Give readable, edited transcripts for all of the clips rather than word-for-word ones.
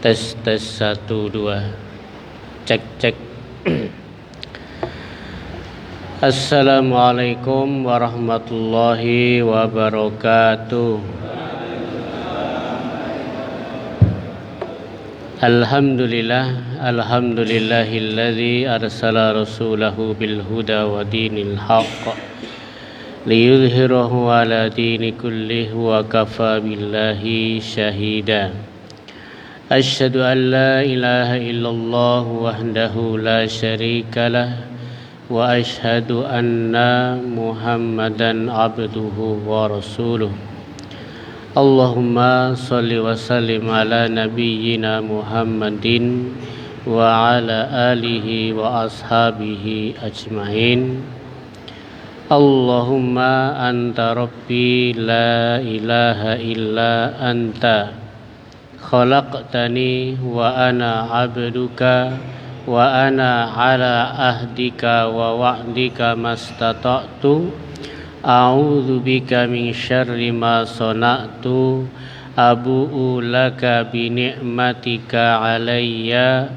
Tes tes 1 2. Cek. Assalamualaikum warahmatullahi wabarakatuh. Alhamdulillahilladzi arsala rasulahu bil huda wa dinil haqq liyudhhirahu ala dini kullihi wa kafa billahi syahida. Asyhadu an la ilaha illallah wahdahu la syarika lah wa asyhadu anna Muhammadan abduhu wa rasuluh. Allahumma salli wa sallim ala nabiyyina Muhammadin wa ala alihi wa ashabihi ajmain. Allahumma anta rabbi la ilaha illa anta khalaqtani wa ana abduka wa ana ala ahdika wa wa'dika mastata'tu a'udzu bika min syarri ma sana'tu abu'u laka bi ni'matika alayya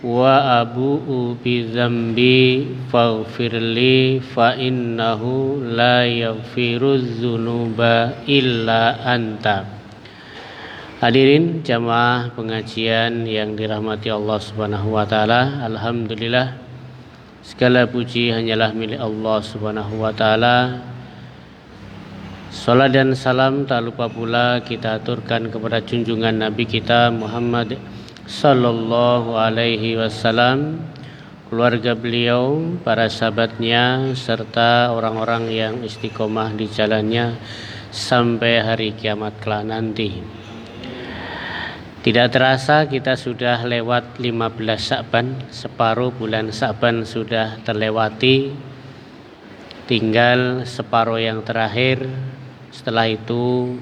wa abu'u bi dzambi faghfirli fa innahu la yaghfirudz dzunuba illa anta. Hadirin jamaah pengajian yang dirahmati Allah Subhanahu wa taala, alhamdulillah segala puji hanyalah milik Allah Subhanahu wa taala. Salat dan salam tak lupa pula kita aturkan kepada junjungan Nabi kita Muhammad sallallahu alaihi wasallam, keluarga beliau, para sahabatnya serta orang-orang yang istiqomah di jalannya sampai hari kiamat kelak nanti. Tidak terasa kita sudah lewat 15 Sya'ban, separuh bulan Sya'ban sudah terlewati. Tinggal separuh yang terakhir. Setelah itu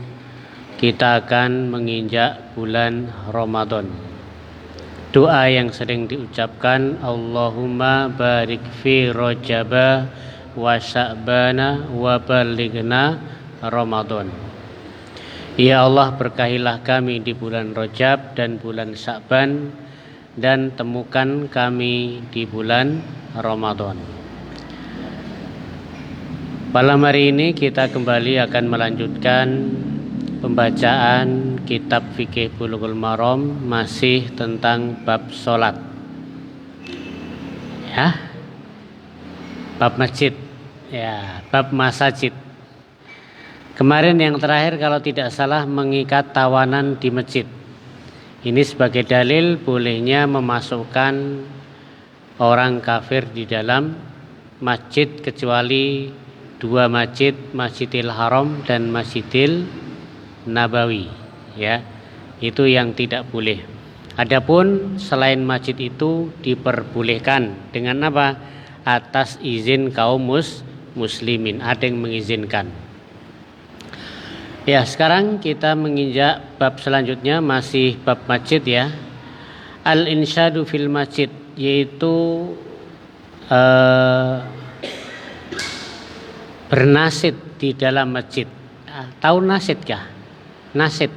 kita akan menginjak bulan Ramadan. Doa yang sering diucapkan, Allahumma barik fi Rajaba wa Sya'bana wa balighna Ramadan. Ya Allah, berkahilah kami di bulan Rajab dan bulan Sya'ban, dan temukan kami di bulan Ramadan. Malam hari ini kita kembali akan melanjutkan pembacaan kitab fikih Bulughul Maram, masih tentang bab sholat. Ya, bab masjid, ya, bab masajid. Kemarin yang terakhir kalau tidak salah mengikat tawanan di masjid. Ini sebagai dalil bolehnya memasukkan orang kafir di dalam masjid kecuali dua masjid, Masjidil Haram dan Masjidil Nabawi, ya. Itu yang tidak boleh. Adapun selain masjid itu diperbolehkan dengan apa? Atas izin kaum muslimin, ada yang mengizinkan. Ya, sekarang kita menginjak bab selanjutnya, masih bab masjid ya. Al-insyadu fil masjid, yaitu bernasid di dalam masjid. Tahu nasid kah? Nasid.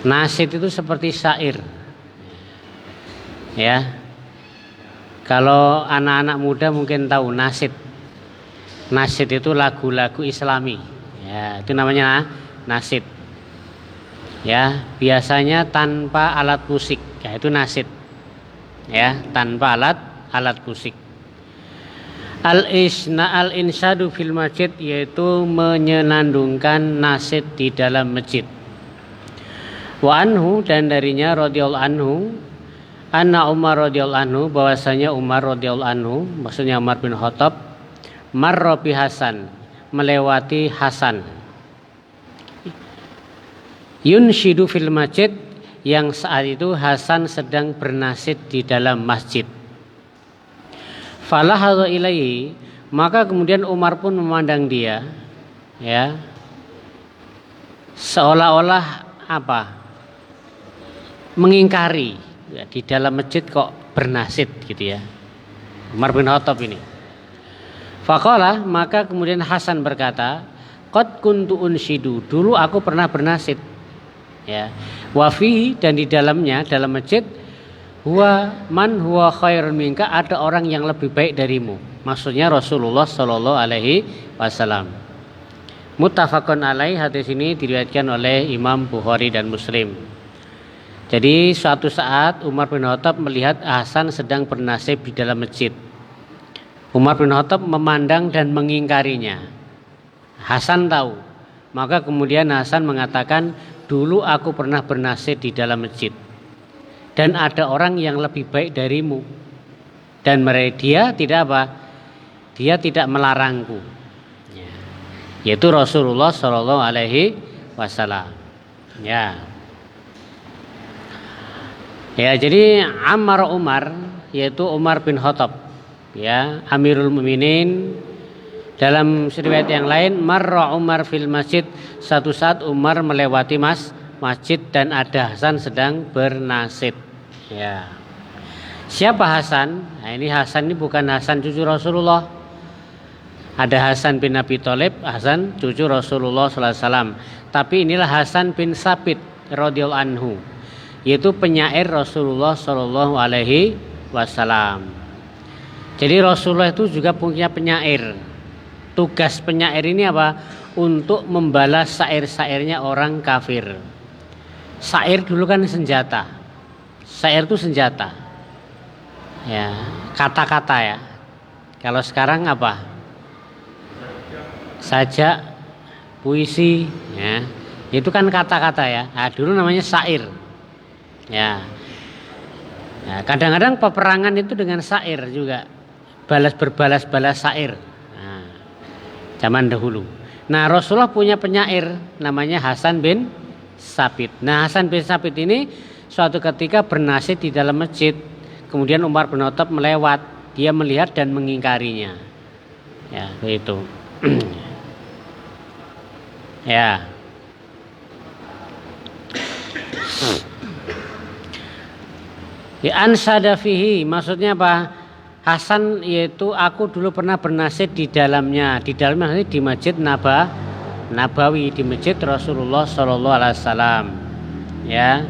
Nasid itu seperti syair. Ya. Kalau anak-anak muda mungkin tahu nasid. Nasid itu lagu-lagu Islami. Ya, itu namanya nasid. Ya, biasanya tanpa alat musik. Ya, itu nasid. Ya, tanpa alat musik. Al-insyadu fil masjid, yaitu menyenandungkan nasid di dalam masjid. Wa anhu, dan darinya radhiyallahu anhu, anna Umar radhiyallahu anhu, bahwasanya Umar radhiyallahu anhu, maksudnya Umar bin Khattab, marra bi Hasan, melewati Hasan, yunshidu fil masjid, yang saat itu Hasan sedang bernasid di dalam masjid. Falahadha ilaihi, maka kemudian Umar pun memandang dia, ya, seolah-olah apa? Mengingkari, ya, di dalam masjid kok bernasid gitu ya. Umar bin Khattab ini. Faqala, maka kemudian Hasan berkata, qad kuntu unshidu, dulu aku pernah bernasid. Ya. Wa fihi, dan di dalamnya, dalam masjid, huwa man huwa khairun minka, ada orang yang lebih baik darimu. Maksudnya Rasulullah sallallahu alaihi wasallam. Muttafaqun alaih, hadis ini diriwayatkan oleh Imam Bukhari dan Muslim. Jadi suatu saat Umar bin Khattab melihat Hasan sedang bernasib di dalam masjid. Umar bin Khattab memandang dan mengingkarinya. Hasan tahu. Maka kemudian Hasan mengatakan, dulu aku pernah bernasib di dalam masjid. Dan ada orang yang lebih baik darimu. Dan dia tidak apa? Dia tidak melarangku. Yaitu Rasulullah Shallallahu Alaihi Wasallam. Ya. Ya, jadi Ammar Umar, yaitu Umar bin Khattab, ya, Amirul Mukminin. Dalam riwayat yang lain, marra Umar fil masjid, satu saat Umar melewati masjid dan ada Hasan sedang bernasib. Ya. Siapa Hasan? Nah, ini Hasan ini bukan Hasan cucu Rasulullah. Ada Hasan bin Abi Thalib, Hasan cucu Rasulullah sallallahu alaihi wasallam. Tapi inilah Hasan bin Sabit radhiyallahu anhu, yaitu penyair Rasulullah sallallahu alaihi wasallam. Jadi Rasulullah itu juga punya penyair. Tugas penyair ini apa? Untuk membalas syair-syairnya orang kafir. Syair dulu kan senjata. Syair itu senjata. Ya, kata-kata ya. Kalau sekarang apa? Sajak, puisi, ya. Itu kan kata-kata ya. Nah, dulu namanya syair. Ya. Nah, kadang-kadang peperangan itu dengan syair juga. Berbalas-balas syair. Nah, zaman dahulu. Nah, Rasulullah punya penyair namanya Hasan bin Sabit. Nah, Hasan bin Sabit ini suatu ketika bernasib di dalam masjid. Kemudian Umar bin Khattab melewat. Dia melihat dan mengingkarinya. Ya, begitu. Ya. Ya, ansada fihi, maksudnya apa? Hasan yaitu aku dulu pernah bernasib di dalamnya. Di dalamnya di Masjid Nabawi, di Masjid Rasulullah sallallahu alaihi wasallam. Ya.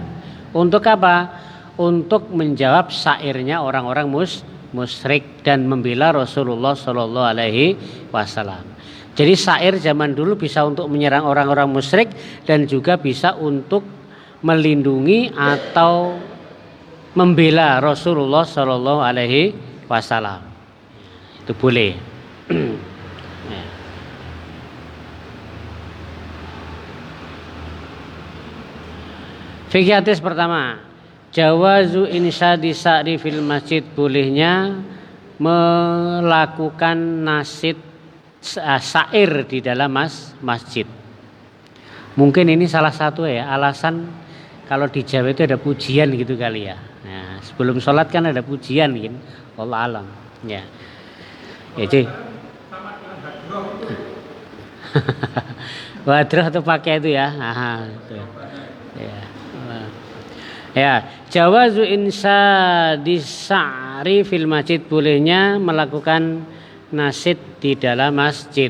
Untuk apa? Untuk menjawab syairnya orang-orang musyrik dan membela Rasulullah sallallahu alaihi wasallam. Jadi syair zaman dulu bisa untuk menyerang orang-orang musyrik dan juga bisa untuk melindungi atau membela Rasulullah Shallallahu Alaihi Wasallam. Itu boleh. Fikih hadis pertama, jawazu insyadi sa'ri fil masjid, bolehnya melakukan nasid syair di dalam masjid. Mungkin ini salah satu ya alasan kalau di Jawa itu ada pujian gitu kali ya. Nah, sebelum sholat kan ada pujian gitu. Allah alam. Ya. Jadi wadroh atau pakai itu ya. Aha, itu. Ya. Ya, jawazu insya disa'ri fil masjid, bolehnya melakukan nasid di dalam masjid.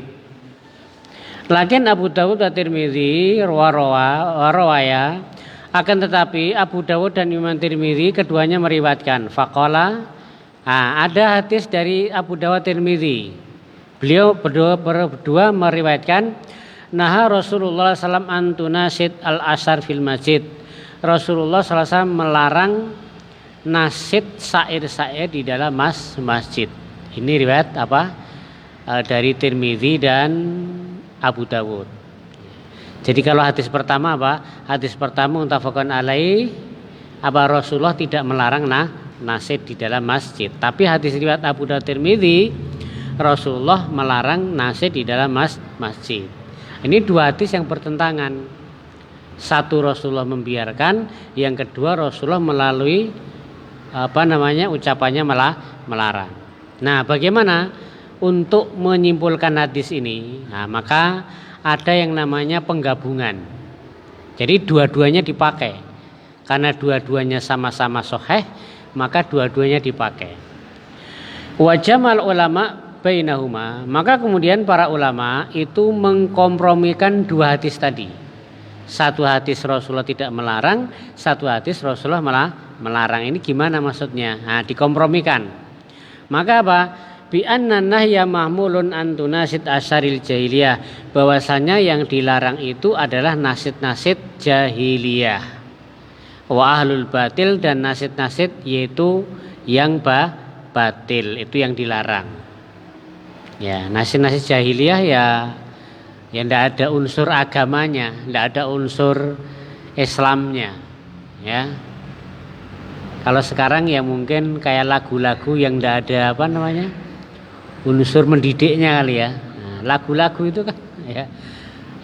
Lakin Abu Dawud dan Tirmidzi warawaya, akan tetapi Abu Dawud dan Imam Tirmidzi keduanya meriwayatkan faqala, ada hadis dari Abu Dawud Tirmidzi. Beliau berdua meriwayatkan naha Rasulullah SAW antunasid al-asar fil masjid. Rasulullah SAW melarang nasid syair-syair di dalam masjid. Ini riwayat apa? Dari Tirmidzi dan Abu Dawud. Jadi kalau hadis pertama apa? Hadis pertama muttafaqun alaih, apa Rasulullah tidak melarang nasid di dalam masjid. Tapi hadis riwayat Abu Dawud Tirmidzi, Rasulullah melarang nasid di dalam masjid. Ini dua hadis yang bertentangan. Satu Rasulullah membiarkan, yang kedua Rasulullah melalui ucapannya melarang. Nah, bagaimana untuk menyimpulkan hadis ini? Nah, maka ada yang namanya penggabungan. Jadi dua-duanya dipakai. Karena dua-duanya sama-sama sahih, maka dua-duanya dipakai. Wa jamal ulama bainahuma, maka kemudian para ulama itu mengkompromikan dua hadis tadi. Satu hadis Rasulullah tidak melarang, satu hadis Rasulullah malah melarang. Ini gimana maksudnya? Nah, dikompromikan. Maka apa? Bi anna nahya mahmulun an tunasid asyaril jahiliyah. Bahwasanya yang dilarang itu adalah nasid-nasid jahiliyah. Wa ahlul batil, dan nasid-nasid yaitu yang batil, itu yang dilarang. Ya, nasid-nasid jahiliyah ya ndak ada unsur agamanya, ndak ada unsur Islamnya, ya. Kalau sekarang ya mungkin kayak lagu-lagu yang ndak ada apa namanya, unsur mendidiknya kali ya. Nah, lagu-lagu itu kan, ya,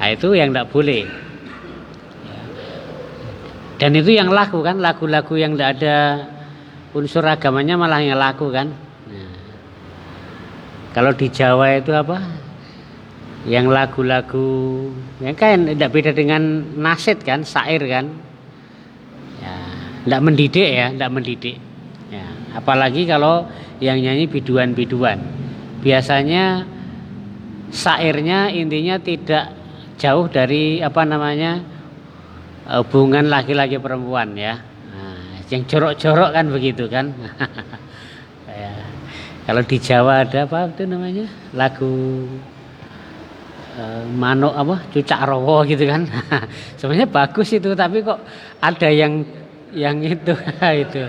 nah, itu yang ndak boleh. Dan itu yang laku kan, lagu-lagu yang ndak ada unsur agamanya malah yang laku kan. Nah, kalau di Jawa itu apa? Yang lagu-lagu yang kan tidak beda dengan nasyid kan, syair kan. Ya, tidak mendidik ya, tidak mendidik. Ya, apalagi kalau yang nyanyi biduan-biduan. Biasanya syairnya intinya tidak jauh dari apa namanya, hubungan laki-laki perempuan ya. Nah, yang jorok-jorok kan begitu kan. Ya, kalau di Jawa ada apa itu namanya, lagu manuk apa, cucak rowo gitu kan. Sebenarnya bagus itu, tapi kok ada yang itu itu.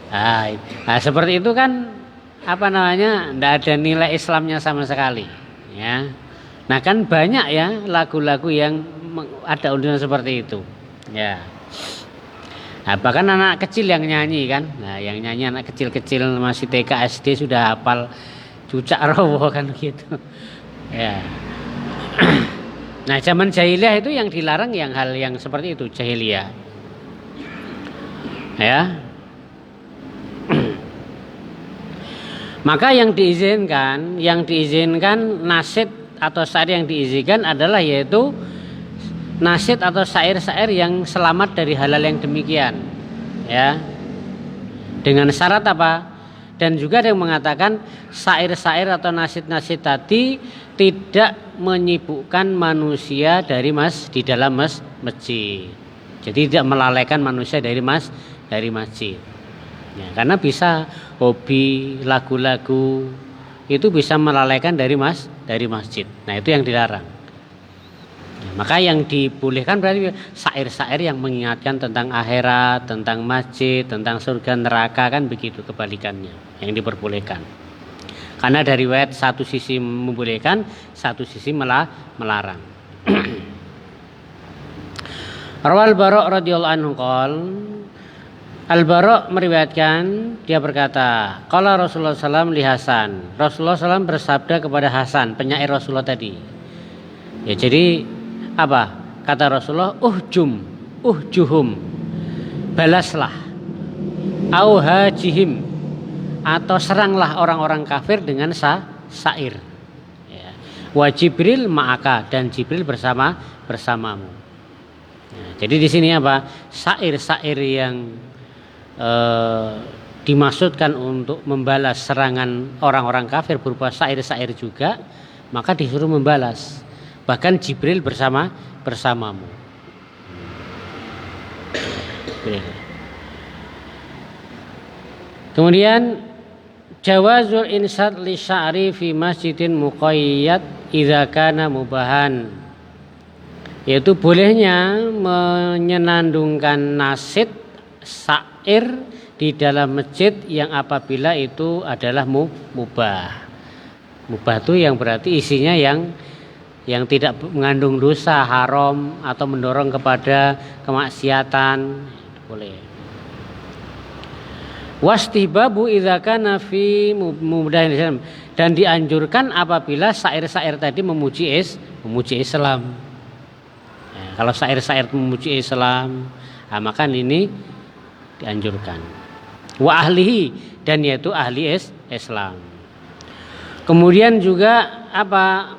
Nah, seperti itu kan apa namanya, tidak ada nilai Islamnya sama sekali ya. Nah kan banyak ya lagu-lagu yang ada unsur seperti itu ya. Nah, bahkan anak kecil yang nyanyi kan. Nah, yang nyanyi anak kecil-kecil masih TK SD sudah hafal cucak rowo kan gitu ya. Nah, zaman jahiliyah itu yang dilarang yang hal yang seperti itu, jahiliyah. Ya. Maka yang diizinkan nasyid atau syair yang diizinkan adalah yaitu nasyid atau syair-syair yang selamat dari halal yang demikian. Ya. Dengan syarat apa? Dan juga ada yang mengatakan syair-syair atau nasyid-nasyid tadi tidak menyibukkan manusia di dalam masjid. Jadi tidak melalaikan manusia dari masjid. Ya, karena bisa hobi lagu-lagu itu bisa melalaikan dari masjid. Nah, itu yang dilarang. Ya, maka yang dibolehkan berarti syair-syair yang mengingatkan tentang akhirat, tentang masjid, tentang surga neraka, kan begitu kebalikannya yang diperbolehkan. Karena dari riwayat satu sisi membolehkan, satu sisi melarang. Rawal Bara' radhiyallahu anhu qol, Al-Bara' meriwayatkan, dia berkata, qala Rasulullah SAW li Hasan. Rasulullah SAW bersabda kepada Hasan, penyair Rasulullah tadi. Ya, jadi apa? Kata Rasulullah, uhjuhum, balaslah, au hajihim, atau seranglah orang-orang kafir dengan syair. Ya. Wa Jibril ma'aka, dan Jibril bersamamu. Nah, jadi di sini apa? Syair-syair yang dimaksudkan untuk membalas serangan orang-orang kafir berupa syair-syair juga, maka disuruh membalas. Bahkan Jibril bersamamu. Kemudian jawazul insad li sya'ri fi masjidin muqayyad idza kana mubahan, yaitu bolehnya menyenandungkan nasyid syair di dalam masjid yang apabila itu adalah mubah. Mubah itu yang berarti isinya yang tidak mengandung dosa, haram atau mendorong kepada kemaksiatan, boleh. Wastihbabu idza kana fi mudahin Islam, dan dianjurkan apabila syair-syair tadi memuji Islam. Ya, kalau syair-syair memuji Islam, maka ini dianjurkan. Wa ahlihi, dan yaitu ahli Islam. Kemudian juga apa?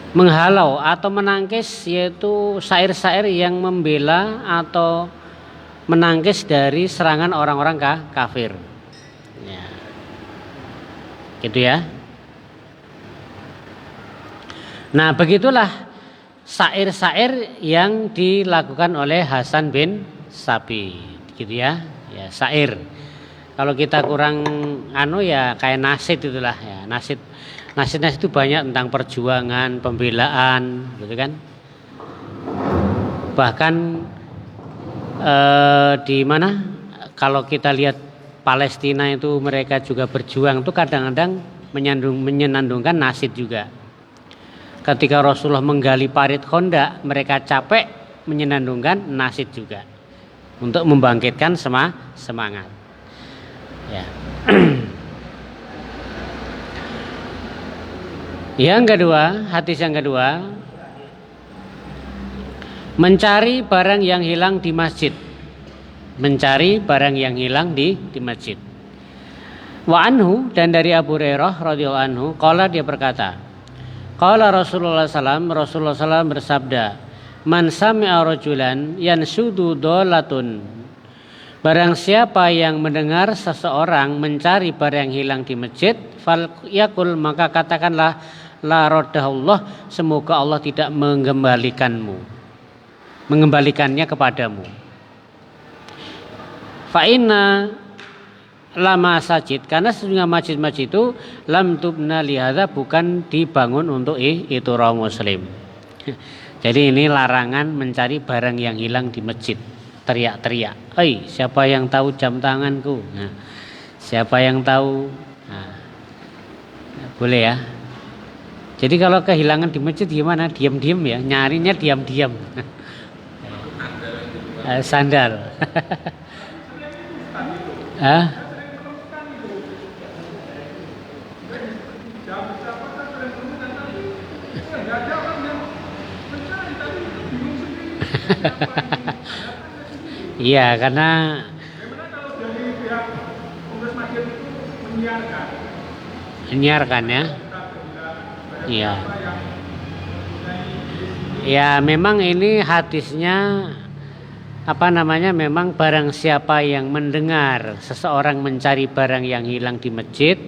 Menghalau atau menangkis, yaitu syair-syair yang membela atau menangkis dari serangan orang-orang kafir. Ya. Gitu ya. Nah, begitulah syair-syair yang dilakukan oleh Hasan bin Sabit, gitu ya. Ya, syair. Kalau kita kurang ya kayak nasid itulah ya. Nasid itu banyak tentang perjuangan, pembelaan, gitu kan. Bahkan di mana kalau kita lihat Palestina itu mereka juga berjuang tuh kadang-kadang menyenandungkan nasid juga. Ketika Rasulullah menggali parit Khandaq, mereka capek menyenandungkan nasid juga untuk membangkitkan semangat. Ya. Yang kedua, hadis yang kedua, mencari barang yang hilang di masjid. Mencari barang yang hilang di masjid. Wa anhu, dan dari Abu Hurairah radhiyallahu anhu, qala dia berkata, qala Rasulullah SAW bersabda, man sami'a rajulan yansudu dolatun. Barang siapa yang mendengar seseorang mencari barang yang hilang di masjid, fal yakul, maka katakanlah, la raddahullah, semoga Allah tidak mengembalikannya kepadamu. Fa inna lama masjid, karena sesungguhnya masjid-masjid itu lam tubna lihadza, bukan dibangun untuk itu orang muslim. Jadi ini larangan mencari barang yang hilang di masjid. Teriak-teriak, "Hei, siapa yang tahu jam tanganku?" Nah, siapa yang tahu? Nah, boleh ya. Jadi kalau kehilangan di masjid gimana? Diam-diam ya, nyarinya diam-diam. Sandal. Iya, karena menyiarkan ya. Iya. Ya, memang ini hadisnya memang barang siapa yang mendengar seseorang mencari barang yang hilang di masjid,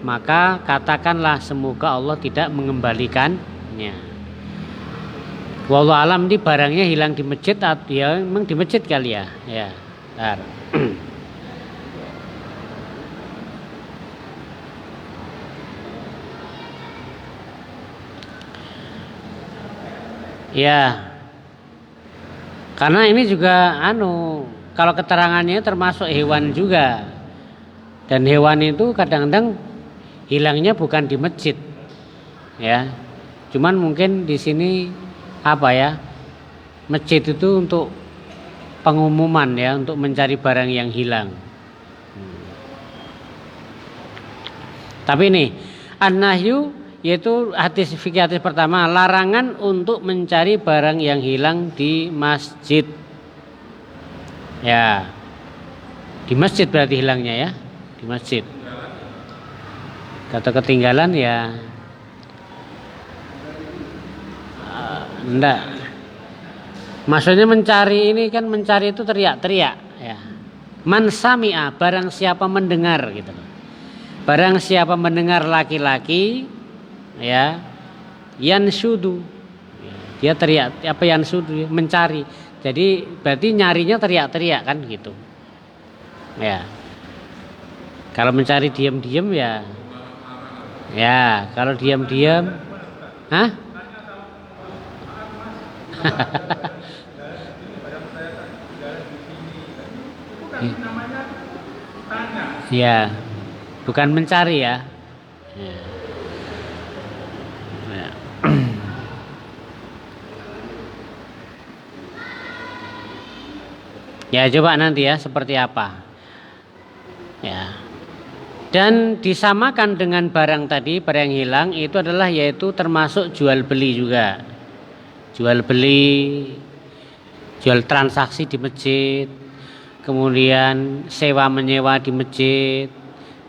maka katakanlah semoga Allah tidak mengembalikannya. Wallahu alam, di barangnya hilang di masjid atau ya memang di masjid kali ya. Ya. Ya. Karena ini juga kalau keterangannya termasuk hewan juga. Dan hewan itu kadang-kadang hilangnya bukan di masjid. Ya. Cuman mungkin di sini masjid itu untuk pengumuman ya, untuk mencari barang yang hilang. Tapi ini an-nahyu, yaitu fikih hadis pertama, larangan untuk mencari barang yang hilang di masjid. Ya, di masjid berarti hilangnya ya, di masjid. Kata ketinggalan ya. Enggak. Maksudnya mencari ini kan, mencari itu teriak-teriak ya. Man sami'a, barang siapa mendengar gitu. Barang siapa mendengar laki-laki ya, yansudu. Dia teriak, yansudu, mencari. Jadi berarti nyarinya teriak-teriak kan gitu. Ya. Kalau mencari diam-diam ya. Ya, kalau diam-diam ya, bukan mencari ya. Ya, coba nanti ya seperti apa. Ya. Dan disamakan dengan barang tadi, barang yang hilang itu adalah yaitu termasuk jual beli juga. Jual beli, jual transaksi di masjid, kemudian sewa menyewa di masjid,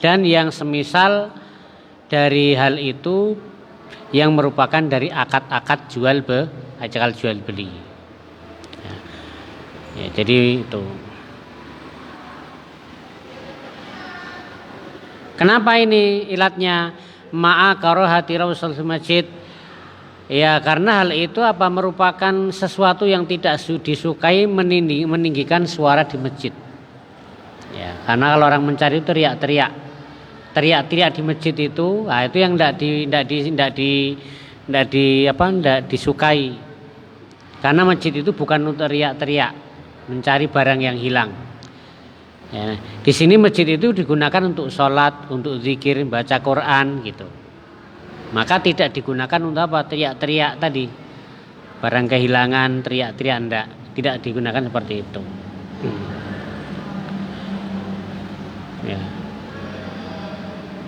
dan yang semisal dari hal itu yang merupakan dari akad-akad jual beli. Ya, jadi itu. Kenapa ini ilatnya? Ma'a karohati Rasul masjid. Ya, karena hal itu merupakan sesuatu yang tidak disukai, meninggikan suara di masjid. Ya, karena kalau orang mencari itu teriak-teriak di masjid itu, itu yang tidak disukai. Karena masjid itu bukan untuk teriak-teriak, mencari barang yang hilang. Ya, di sini masjid itu digunakan untuk sholat, untuk zikir, baca Quran gitu. Maka tidak digunakan untuk teriak-teriak tadi. Barang kehilangan, teriak-teriak tidak digunakan seperti itu. Ya.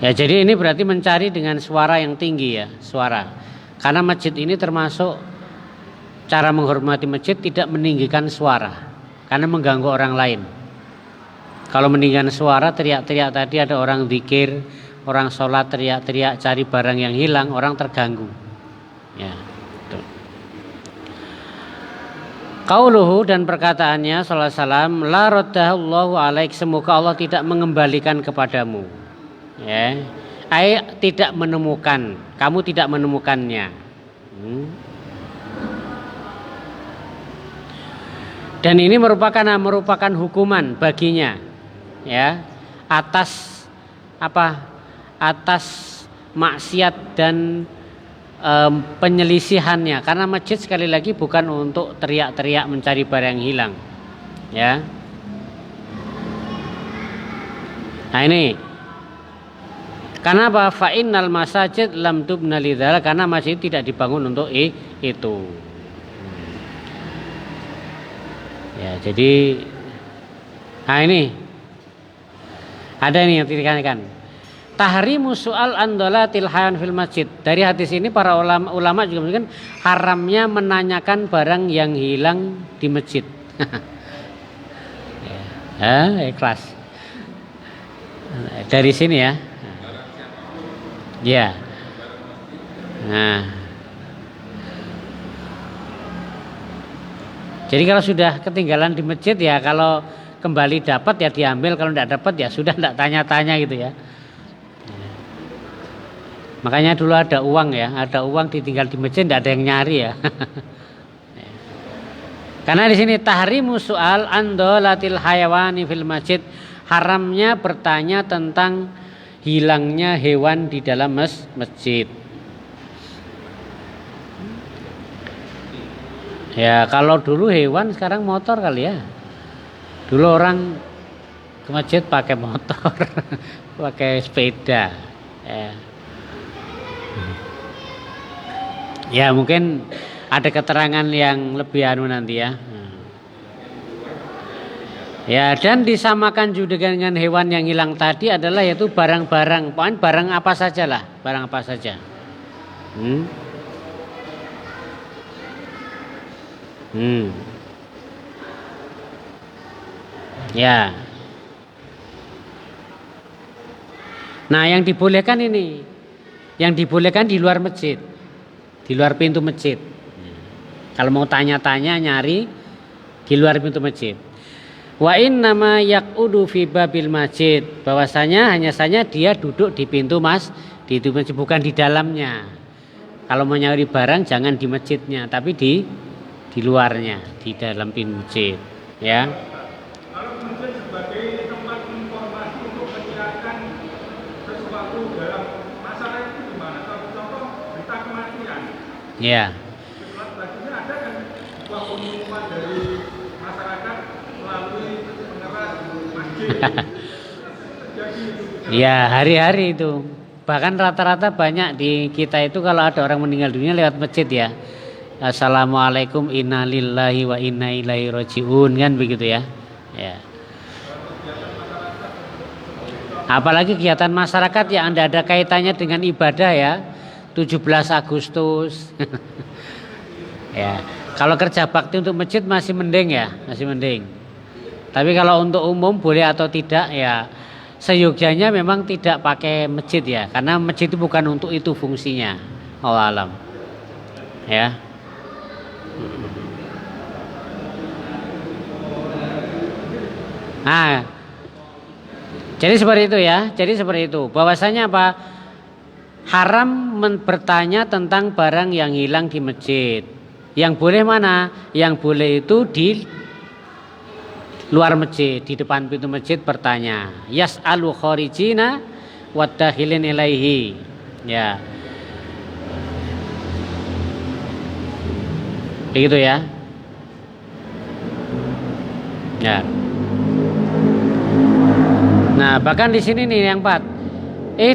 Ya, jadi ini berarti mencari dengan suara yang tinggi ya, suara. Karena masjid ini termasuk cara menghormati masjid tidak meninggikan suara, karena mengganggu orang lain. Kalau meninggikan suara, teriak-teriak tadi, ada orang zikir, orang sholat teriak-teriak cari barang yang hilang, orang terganggu. Ya, itu. Qauluhu, dan perkataannya sallallahu alaihi wasallam, la raddahullahu alaik, semoga Allah tidak mengembalikan kepadamu. Ya, tidak menemukan, kamu tidak menemukannya. Dan ini merupakan hukuman baginya, ya, atas maksiat dan penyelisihannya. Karena masjid sekali lagi bukan untuk teriak-teriak mencari barang yang hilang, ya. Nah ini, karena apa? Fa innal masajid lam tubna lidzal, karena masjid tidak dibangun untuk itu. Ya, jadi ini ada nih yang ditekankan. Tahrimu su'al andolatil hayan fil masjid. Dari hadis ini para ulama juga mengatakan haramnya menanyakan barang yang hilang di masjid. Ikhlas. Dari sini ya. Ya. Nah. Jadi kalau sudah ketinggalan di masjid ya, kalau kembali dapat ya diambil, kalau tidak dapat ya sudah, tidak tanya-tanya gitu ya. Makanya dulu ada uang ya, ada uang ditinggal di masjid tidak ada yang nyari ya. Karena di sini tahrimu soal andolatil hayawani fil masjid, haramnya bertanya tentang hilangnya hewan di dalam masjid. Ya kalau dulu hewan, sekarang motor kali ya. Dulu orang ke masjid pakai motor, pakai sepeda. Ya mungkin ada keterangan yang lebih nanti ya. Ya, dan disamakan juga dengan hewan yang hilang tadi adalah yaitu barang-barang, barang apa saja lah, barang apa saja. Ya. Nah, yang dibolehkan ini, yang dibolehkan di luar masjid, di luar pintu masjid. Kalau mau tanya-tanya, nyari di luar pintu masjid. Wa innama yaqudu fi babil masjid, bahwasanya hanya saja dia duduk di pintu di itu masjid, bukan di dalamnya. Kalau mau nyari barang jangan di masjidnya, tapi di luarnya, di dalam pintu masjid, ya. Kalau masjid sebagai tempat informasi untuk menyiarkan sesuatu dalam masalah itu gimana? Contoh berita kematian. Ya. Selanjutnya ada kan sebuah pengumuman dari masyarakat melalui pengeras masjid. Ya, hari-hari itu. Bahkan rata-rata banyak di kita itu kalau ada orang meninggal dunia lewat masjid ya. Assalamualaikum innalillahi wa inna ilaihi rajiun, kan begitu ya. Ya. Apalagi kegiatan masyarakat yang ada kaitannya dengan ibadah ya. 17 Agustus. Ya. Kalau kerja bakti untuk masjid masih mending ya, masih mending. Tapi kalau untuk umum boleh atau tidak ya, seyogyanya memang tidak pakai masjid ya, karena masjid itu bukan untuk itu fungsinya. Wallahu alam. Ya. Nah, jadi seperti itu ya. Jadi seperti itu. Bahwasanya apa? haram bertanya tentang barang yang hilang di masjid. Yang boleh mana? Yang boleh itu di luar masjid, di depan pintu masjid bertanya. Yas'alu kharijina wa dakhilin ilaihi. Ya. Begitu ya. Ya. Nah, bahkan di sini nih yang 4.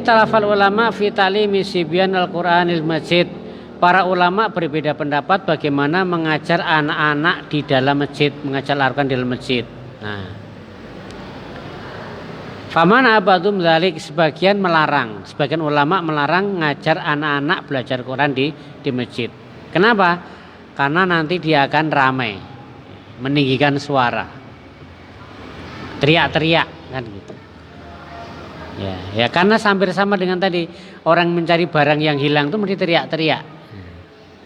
Talafal ulama fi ta'limi sibyan al-Qur'anil masjid. Para ulama berbeda pendapat bagaimana mengajar anak-anak di dalam masjid, mengajar Al-Qur'an di dalam masjid. Nah, faman abadum dzalik, sebagian melarang, sebagian ulama melarang ngajar anak-anak belajar Quran di masjid. Kenapa? Karena nanti dia akan ramai, meninggikan suara, teriak-teriak kan gitu. Ya karena hampir sama dengan tadi orang mencari barang yang hilang itu mesti teriak-teriak.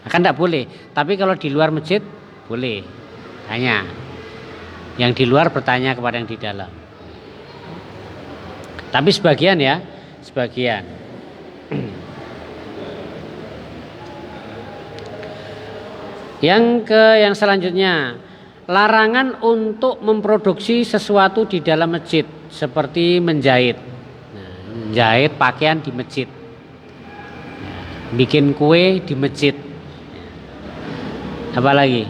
Akan tidak boleh. Tapi kalau di luar masjid boleh. Hanya yang di luar bertanya kepada yang di dalam. Tapi sebagian ya, sebagian. Yang selanjutnya, larangan untuk memproduksi sesuatu di dalam masjid seperti menjahit. Menjahit pakaian di masjid. Bikin kue di masjid. Apa lagi?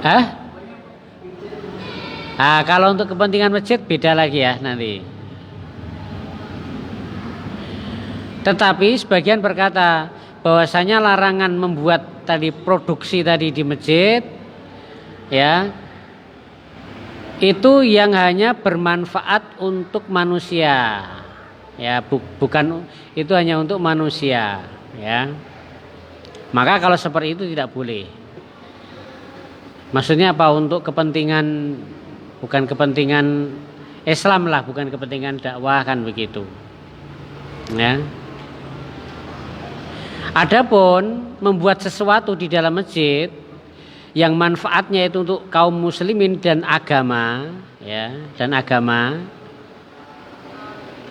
Hah? Kalau untuk kepentingan masjid beda lagi ya nanti. Tetapi sebagian berkata bahwasanya larangan membuat tadi produksi tadi di masjid ya itu yang hanya bermanfaat untuk manusia. Ya, bukan itu hanya untuk manusia ya. Maka kalau seperti itu tidak boleh. Maksudnya apa? Untuk kepentingan, bukan kepentingan Islam lah, bukan kepentingan dakwah kan begitu. Ya. Adapun membuat sesuatu di dalam masjid yang manfaatnya itu untuk kaum muslimin dan agama, ya, dan agama.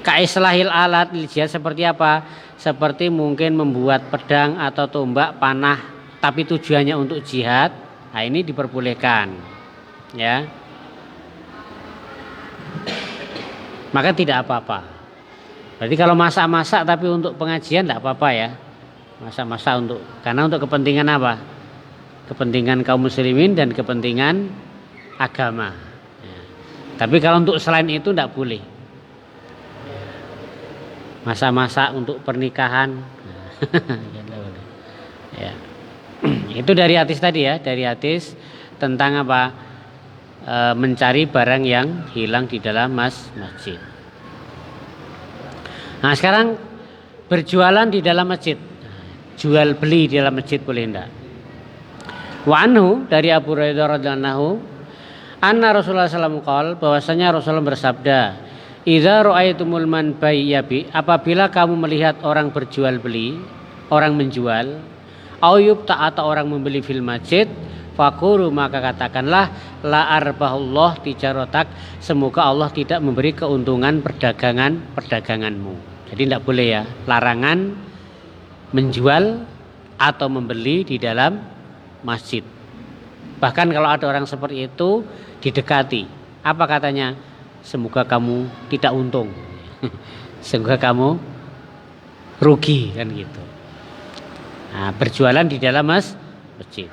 Kaislahil alat lil jihad seperti apa? Seperti mungkin membuat pedang atau tombak, panah, tapi tujuannya untuk jihad. Nah, ini diperbolehkan, ya. Maka tidak apa-apa. Berarti kalau masak-masak tapi untuk pengajian tidak apa-apa ya. Masak-masak karena untuk kepentingan apa? Kepentingan kaum muslimin dan kepentingan agama. Ya. Tapi kalau untuk selain itu tidak boleh. Masak-masak untuk pernikahan. Ya. Itu dari hadis tadi ya, dari hadis tentang apa? Mencari barang yang hilang di dalam masjid. Nah, sekarang berjualan di dalam masjid. Jual beli di dalam masjid boleh enggak? Wa anhu, dari Abu Hurairah radhiyallahu anhu, anna Rasulullah sallallahu alaihi wasallam bahwasanya Rasulullah bersabda, "Idza ra'aitumul man bayyabi," apabila kamu melihat orang berjual beli, orang menjual, au yubta atau orang membeli fil masjid, faqulu maka katakanlah la arbahullah tijarotak, semoga Allah tidak memberi keuntungan perdaganganmu. Jadi tidak boleh ya, larangan menjual atau membeli di dalam masjid. Bahkan kalau ada orang seperti itu didekati, apa katanya? Semoga kamu tidak untung. Semoga kamu rugi kan gitu. Nah, berjualan di dalam masjid.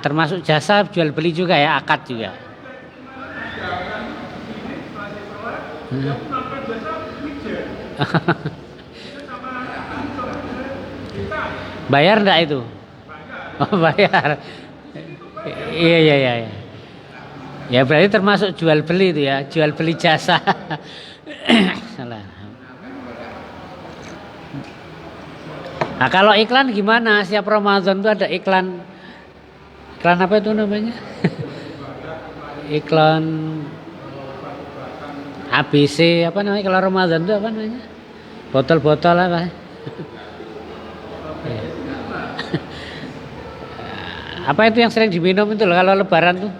Termasuk jasa jual beli juga ya, akad juga. Bayar enggak itu? Oh, bayar. Iya. Ya berarti termasuk jual beli itu ya, jual beli jasa. Salah. Nah, kalau iklan gimana? Setiap Ramadan itu ada iklan. Iklan apa itu namanya? Iklan ABC apa namanya kalau Ramadan itu apa namanya? Botol-botol apa? Apa itu yang sering diminum itu loh kalau lebaran tuh?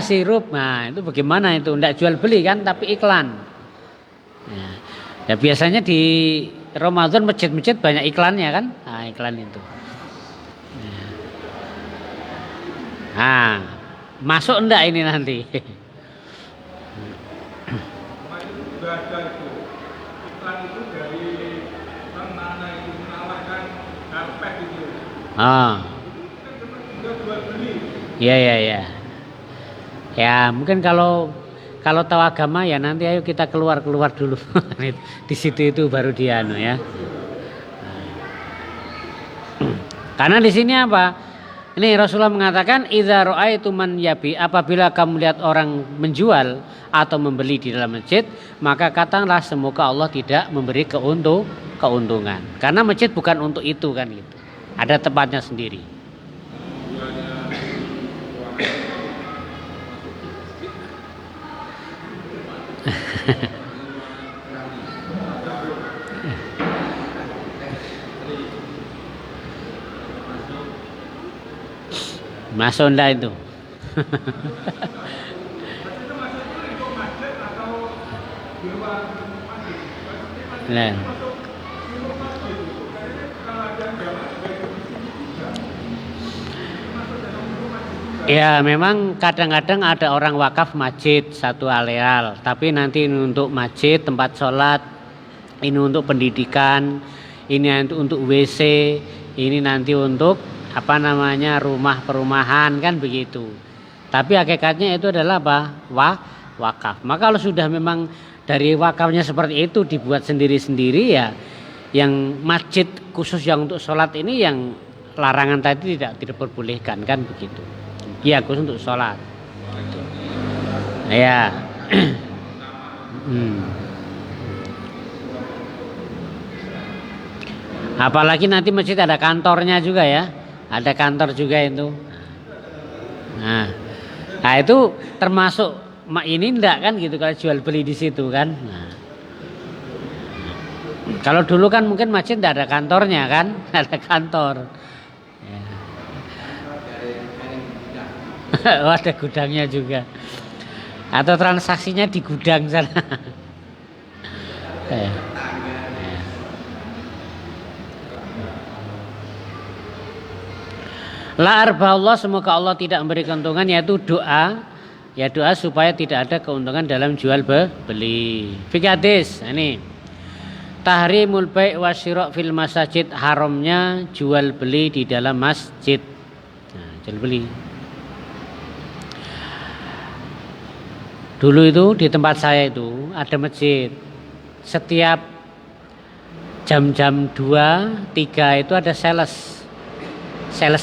Sirup. Nah, itu bagaimana itu? Enggak jual beli kan, tapi iklan. Ya biasanya di Ramadan masjid-masjid banyak iklannya kan? Nah, iklan itu. Nah, masuk enggak ini nanti? Sama itu juga ada itu. Iklan itu dari mana itu menawarkan karpet itu. Ah, Itu kan juga jual beli. iya iya iya. Ya, mungkin kalau tahu agama ya nanti ayo kita keluar dulu. Di situ itu baru dia ya. Karena di sini apa? Ini Rasulullah mengatakan idza ra'aitu man yabi, apabila kamu lihat orang menjual atau membeli di dalam masjid, maka katakanlah semoga Allah tidak memberi keuntungan. Karena masjid bukan untuk itu kan gitu. Ada tempatnya sendiri. Masuk enggak itu? Nah. Ya memang kadang-kadang ada orang wakaf masjid satu areal, tapi nanti ini untuk masjid tempat sholat, ini untuk pendidikan, ini nanti untuk WC, ini nanti untuk apa namanya rumah perumahan kan begitu. Tapi hakikatnya itu adalah apa? Wakaf. Maka kalau sudah memang dari wakafnya seperti itu dibuat sendiri-sendiri ya, yang masjid khusus yang untuk sholat ini yang larangan tadi tidak diperbolehkan kan begitu. Ya khusus untuk sholat. Ya. Apalagi nanti masjid ada kantornya juga ya. Ada kantor juga itu. Nah itu termasuk ini enggak kan gitu kalau jual beli di situ kan. Nah. Kalau dulu kan mungkin masjid enggak ada kantornya kan, ada kantor. Ya. Oh, ada gudangnya juga. Atau transaksinya di gudang sana. Ya. La arba Allah, semoga Allah tidak memberi keuntungan, yaitu doa. Ya doa supaya tidak ada keuntungan dalam jual beli. Fikih hadis ini. Tahrimul bai' wasyira' fil masajid, haramnya jual beli di dalam masjid. Nah, jual beli. Dulu itu di tempat saya itu ada masjid. Setiap jam-jam 2, 3 itu ada sales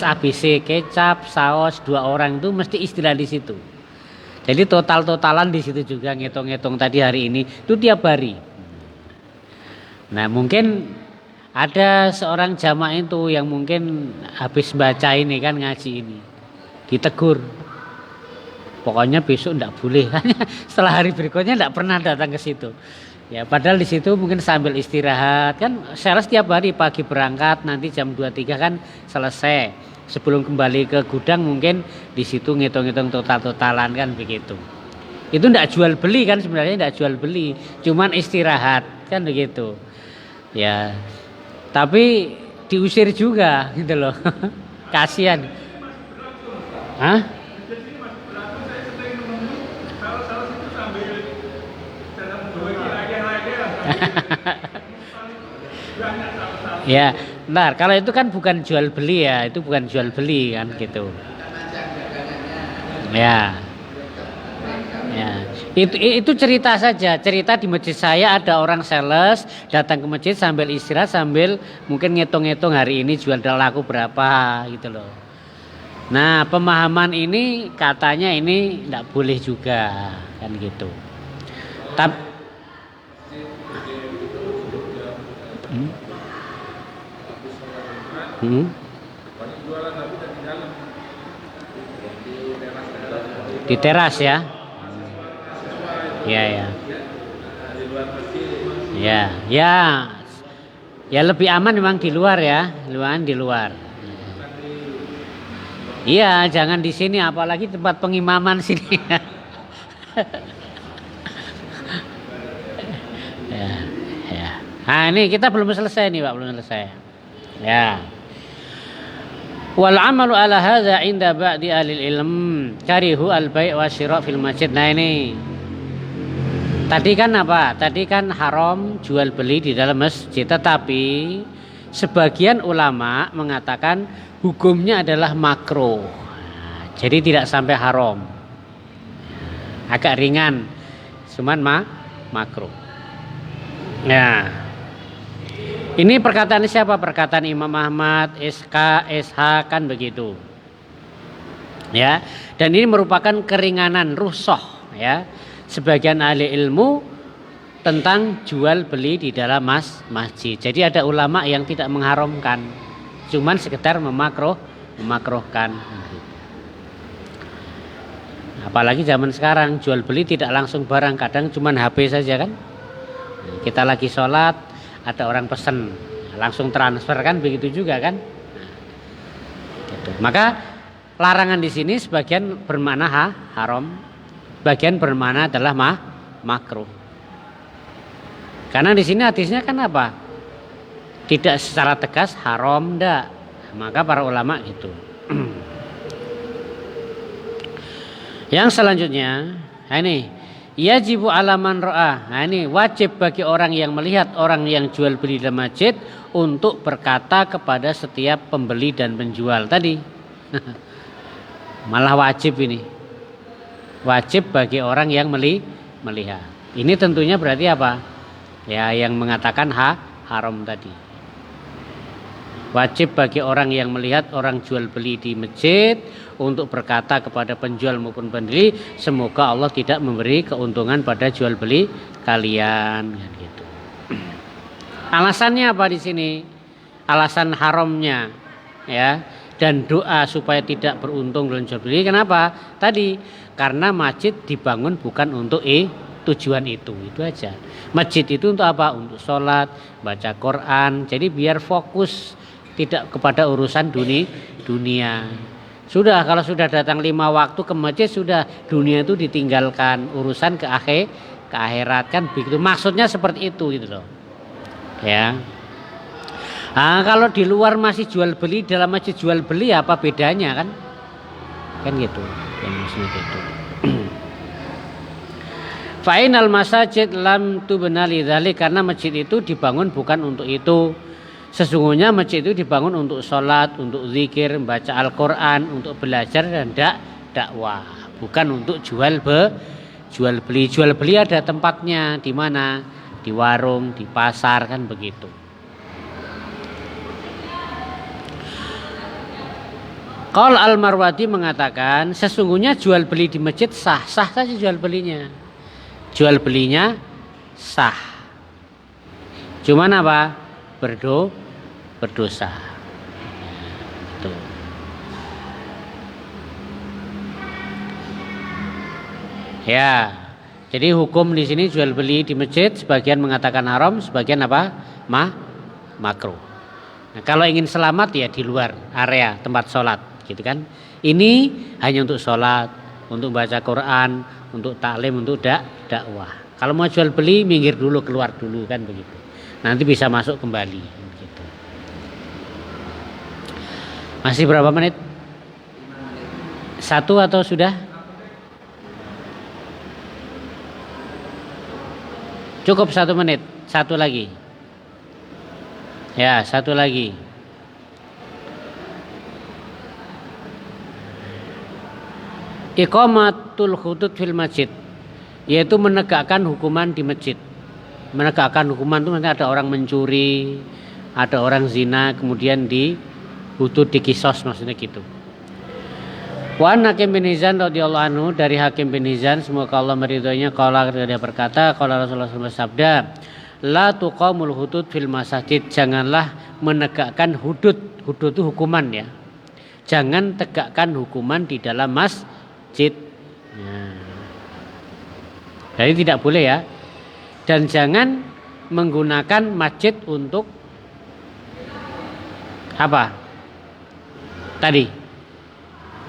ABC, kecap, saus, 2 orang itu mesti istilah di situ. Jadi totalan di situ juga ngitung-ngitung tadi hari ini itu tiap hari. Nah mungkin ada seorang jamaah itu yang mungkin habis baca ini kan ngaji ini ditegur. Pokoknya besok enggak boleh. Setelah hari berikutnya enggak pernah datang ke situ. Ya padahal di situ mungkin sambil istirahat kan sales tiap hari pagi berangkat nanti jam 2-3 kan selesai. Sebelum kembali ke gudang mungkin di situ ngitung-ngitung total-totalan kan begitu. Itu enggak jual beli kan sebenarnya enggak jual beli, cuman istirahat kan begitu. Ya. Tapi diusir juga gitu loh. Kasihan. Hah? Ya, ntar kalau itu kan bukan jual beli ya, itu bukan jual beli kan gitu. Ya, ya. Itu cerita saja, cerita di masjid saya ada orang sales datang ke masjid sambil istirahat sambil mungkin ngitung-ngitung hari ini jual laku berapa gitu loh. Nah pemahaman ini katanya ini tidak boleh juga kan gitu. Di teras ya. Ya ya. Ya ya. Ya lebih aman memang di luar ya, di luar. Iya, jangan di sini apalagi tempat pengimaman sini. Ya. Ya. Nah, ini kita belum selesai nih, Pak, belum selesai. Ya. Wal amalu ala hadza inda ba'di ahli ilm karihu al bai' wa syira' fil masjid. Nah, ini. Tadi kan apa? Tadi kan haram jual beli di dalam masjid, tetapi sebagian ulama mengatakan hukumnya adalah makruh. Nah, jadi tidak sampai haram. Agak ringan. Cuman makruh. Nah, ini perkataan siapa? Perkataan Imam Ahmad, SH kan begitu. Ya, dan ini merupakan keringanan rukhsah ya. Sebagian ahli ilmu tentang jual beli di dalam masjid. Jadi ada ulama yang tidak mengharamkan, cuman sekedar memakruhkan. Apalagi zaman sekarang jual beli tidak langsung barang, kadang cuman HP saja kan. Kita lagi sholat, ada orang pesen, langsung transfer kan, begitu juga kan. Gitu. Maka larangan di sini sebagian bermakna haram, bagian bermakna adalah makruh. Karena di sini hadisnya kan apa? Tidak secara tegas haram ndak. Maka para ulama gitu. Yang selanjutnya, ini yajibu alaman ro'ah. Nah, ini wajib bagi orang yang melihat orang yang jual beli di masjid untuk berkata kepada setiap pembeli dan penjual tadi. Malah wajib ini. Wajib bagi orang yang melihat. Ini tentunya berarti apa? Ya, yang mengatakan haram tadi. Wajib bagi orang yang melihat orang jual beli di masjid untuk berkata kepada penjual maupun pembeli, semoga Allah tidak memberi keuntungan pada jual beli kalian. Gitu. Alasannya apa di sini? Alasan haramnya, ya, dan doa supaya tidak beruntung dalam jual beli. Kenapa? Tadi karena masjid dibangun bukan untuk tujuan itu aja. Masjid itu untuk apa? Untuk sholat, baca Quran. Jadi biar fokus tidak kepada urusan dunia. Sudah, kalau sudah datang 5 waktu ke masjid, sudah dunia itu ditinggalkan, urusan ke akhirat kan begitu. Maksudnya seperti itu gitu loh. Ya. Nah, kalau di luar masih jual beli, dalam masjid jual beli apa bedanya kan? Kan gitu. Yang maksudnya gitu. Fa'inal masajid lam tubna lidzalik, karena masjid itu dibangun bukan untuk itu. Sesungguhnya masjid itu dibangun untuk sholat, untuk zikir, membaca Al-Quran, untuk belajar dan dakwah, bukan untuk jual beli. Jual beli ada tempatnya, di mana? Di warung, di pasar kan begitu. Qaul Al-Marwati mengatakan sesungguhnya jual beli di masjid sah saja jual belinya. Jual belinya sah. Cuman apa? Berdosa. Tuh. Ya. Jadi hukum di sini jual beli di masjid sebagian mengatakan haram, sebagian apa? Makruh. Nah, kalau ingin selamat ya di luar area tempat sholat, gitu kan? Ini hanya untuk sholat, untuk baca Quran, untuk taklim, untuk dakwah. Kalau mau jual beli minggir dulu, keluar dulu kan begitu. Nanti bisa masuk kembali. Gitu. Masih berapa menit? 1 atau sudah? Cukup 1 menit. 1 lagi. Ya, 1 lagi. Iqamatul hudud fil masjid, yaitu menegakkan hukuman di masjid. Menegakkan hukuman itu nanti ada orang mencuri, ada orang zina, kemudian di hudud, di kisos, maksudnya gitu. Wa an Hakim bin Hizam radhiyallahu anhu, dari Hakim bin Hizam semoga Allah meridhoinya, qala dia berkata, qala Rasulullah SAW sabda, la tuqamul hudud fil masjid, janganlah menegakkan hudud. Hudud itu hukuman ya. Jangan tegakkan hukuman di dalam masjid. Nah. Jadi tidak boleh ya. Dan jangan menggunakan masjid untuk apa? Tadi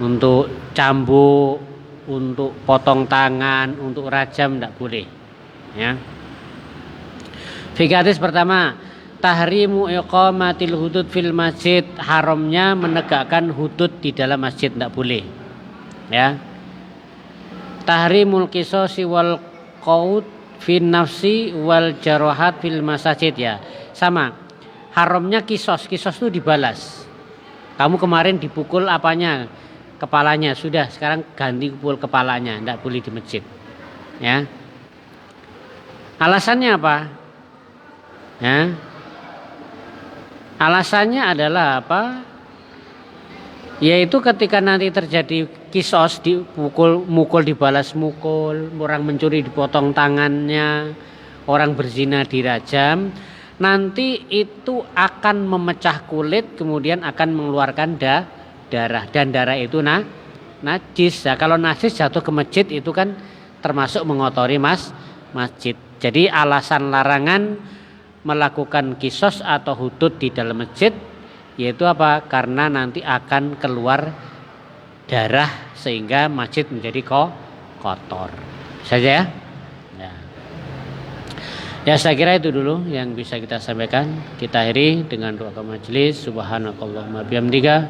untuk cambuk, untuk potong tangan, untuk rajam, tidak boleh. Ya. Fikih hadis pertama, tahrimu iqamatil hudud fil masjid, haramnya menegakkan hudud di dalam masjid, tidak boleh. Ya. Tahrimul qisasi wal qaud fin nafsi wal jarahat fil masajid, ya. Sama. Haramnya kisos itu dibalas. Kamu kemarin dipukul apanya? Kepalanya, sudah sekarang ganti pukul kepalanya, tidak boleh di masjid. Ya. Alasannya apa? Ya. Alasannya adalah apa? Yaitu ketika nanti terjadi kisos, mukul dibalas mukul, orang mencuri dipotong tangannya, orang berzina dirajam, nanti itu akan memecah kulit, kemudian akan mengeluarkan darah, dan darah itu najis. Nah, kalau najis jatuh ke masjid itu kan termasuk mengotori masjid. Jadi alasan larangan melakukan kisos atau hudud di dalam masjid yaitu apa? Karena nanti akan keluar darah sehingga masjid menjadi kotor. Saja ya. Ya, saya kira itu dulu yang bisa kita sampaikan. Kita akhiri dengan doa ke majelis. Subhanakallahumma bihamdika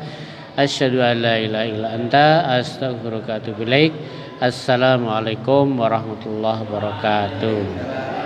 asyhadu an la ilaha illa anta astaghfiruka wa atubu ilaik. Assalamualaikum warahmatullahi wabarakatuh.